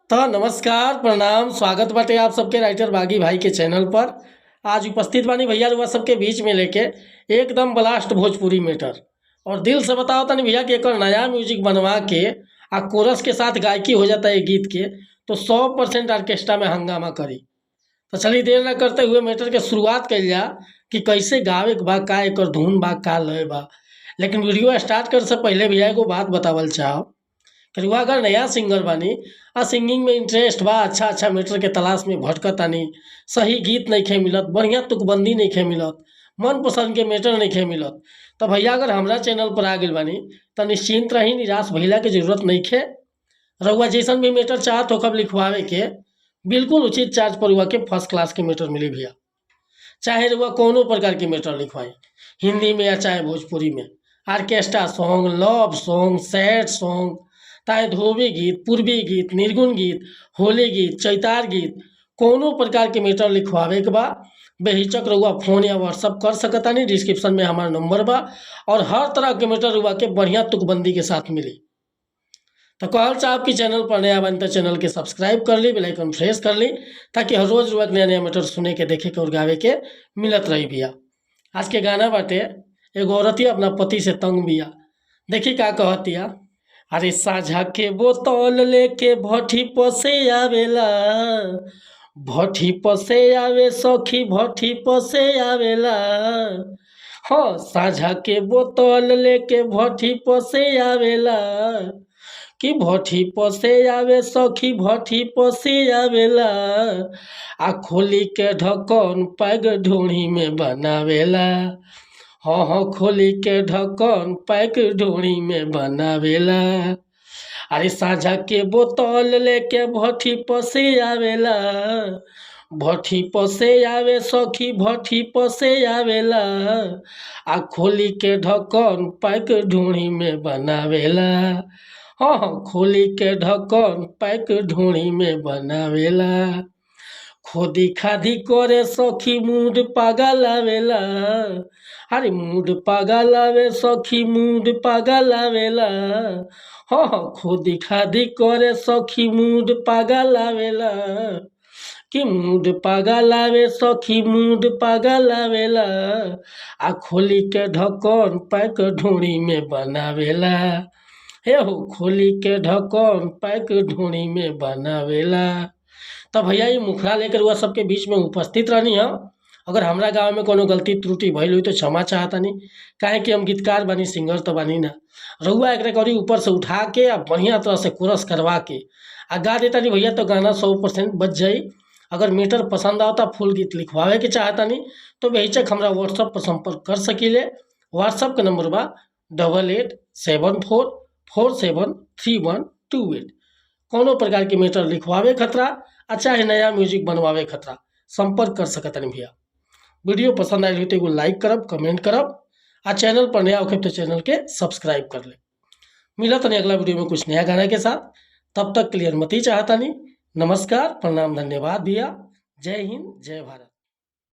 तो नमस्कार प्रणाम स्वागत बाटे आप सबके राइटर बागी भाई के चैनल पर। आज उपस्थित बानी भैया रुआ सबके बीच में लेके एकदम ब्लास्ट भोजपुरी मैटर। और दिल से बताओ तनी भैया कि एक नया म्यूजिक बनवा के आ कोरस के साथ गायकी हो जाता है गीत के तो 100% ऑर्केस्ट्रा में हंगामा करी। तो चलिए देर न करते हुए मैटर के शुरुआत कल जा कि कैसे गावे के बा, का एक धुन बा, का लय बा। लेकिन वीडियो स्टार्ट कर से पहले भैया एगो बात बतावल चाहो कि रुआ अगर नया सिंगर बानी आ सिंगिंग में इंटरेस्ट बा, अच्छा मैटर के तलाश में भटकतानी, सही गीत नहीं खे मिलत, बढ़िया तुकबंदी नहीं खे मिलत, मन पसंद के मैटर नहीं खे मिलत, तो भैया अगर हमरा चैनल पर आ गई बानी तो निश्चिंत रही, निराश भइला के जरूरत नहीं खे। रउआ जैसन भी मैटर चाहत हो कब लिखवावे के बिल्कुल उचित चार्ज पर हुआ के फर्स्ट क्लास के मैटर मिली भैया। चाहे रउआ कोनो प्रकार के मैटर लिखवाई, हिंदी में या चाहे भोजपुरी में, orchestra song, love song, sad song, चाहे धोबी गीत, पूर्वी गीत, निर्गुण गीत, होली गीत, चैतार गीत, कोनो प्रकार के मैटर लिखवावे के बा बेहिचक रउआ फोन या व्हाट्सअप कर सकतानी। डिस्क्रिप्शन में हमारा नंबर बा और हर तरह के मैटर रउआ के बढ़िया तुकबंदी के साथ मिली। तो कहल चाहब कि चैनल पर नया बन तो चैनल के सब्सक्राइब कर ली, बेल आइकन प्रेस कर ली, ताकि हर रोज रुआ नया मैटर सुने के, देखे के और गावे के मिलत रही भैया। आज के गाना बाटे एगो औरतिया अपना पति से तंग बिया। देखी का कहतिया, अरे साझा के बोतल लेके भट्ठी पसे आवेला, भट्ठी पसे आवे सखी, भट्ठी पसे आवेला। हाँ, साझा के बोतल लेके भट्ठी पसे आवेला कि भट्ठी पसे आवे सखी, भट्ठी पसे आवेला। आ खोली के ढक्कन पैग ढोणी में बनावेला। हाँ, खोली के ढक्कन पैक ढोणी में बनावेला। अरे साझा के बोतल लेके भट्ठी पसे आवेला, भट्ठी पसे आवे सखी, भट्ठी पसे आवेला। आ खोली के ढक्कन पैक ढोणी में बनावेला। हाँ, खोली के ढक्कन पैक ढोणी में बनावेला। खोदी खादी करे सखी, मूड पागल आवेला। अरे मूड पागल आवे सखी, मूड पागल आवेला। हाँ, खोदी खादी करे सखी, मूड पागल आवेला कि मूड पागल आवे सखी, मूड पागल आवेला। आ खोली के ढक्कन पैक ढोणी में बनावेला। हे हो, खोली के ढक्कन पैक ढोणी में बनावेला। तो भैया ये मुखरा लेकर वह सबके बीच में उपस्थित रहनी है। अगर हमरा गांव में कोनो गलती त्रुटि भइल हुई तो क्षमा चाहतानी, काहे कि हम गीतकार बानी, सिंगर तो बानी ना। रउआ एक करी ऊपर से उठा के आ बढ़िया तरह से कोरस करवा के आ गा देतानी भैया तो गाना 100% बच जाई। अगर मीटर पसंद आता, फुल गीत लिखवावे के चाहतानी तो बेहिचक हमरा व्हाट्सअप पर संपर्क कर सकीले। व्हाट्सअप के नंबर बा 8874473128। कोनो प्रकार के मैटर लिखवावे खतरा चाहे नया म्यूजिक बनवावे खतरा संपर्क कर सकतनी भैया। वीडियो पसंद आए तो एगो लाइक करब, कमेंट करब आ चैनल पर नया होखे तो चैनल के सब्सक्राइब कर ले। मिलत नहीं अगला वीडियो में कुछ नया गाना के साथ, तब तक क्लियर मती चाहता नहीं। नमस्कार प्रणाम धन्यवाद भैया। जय हिंद जय भारत।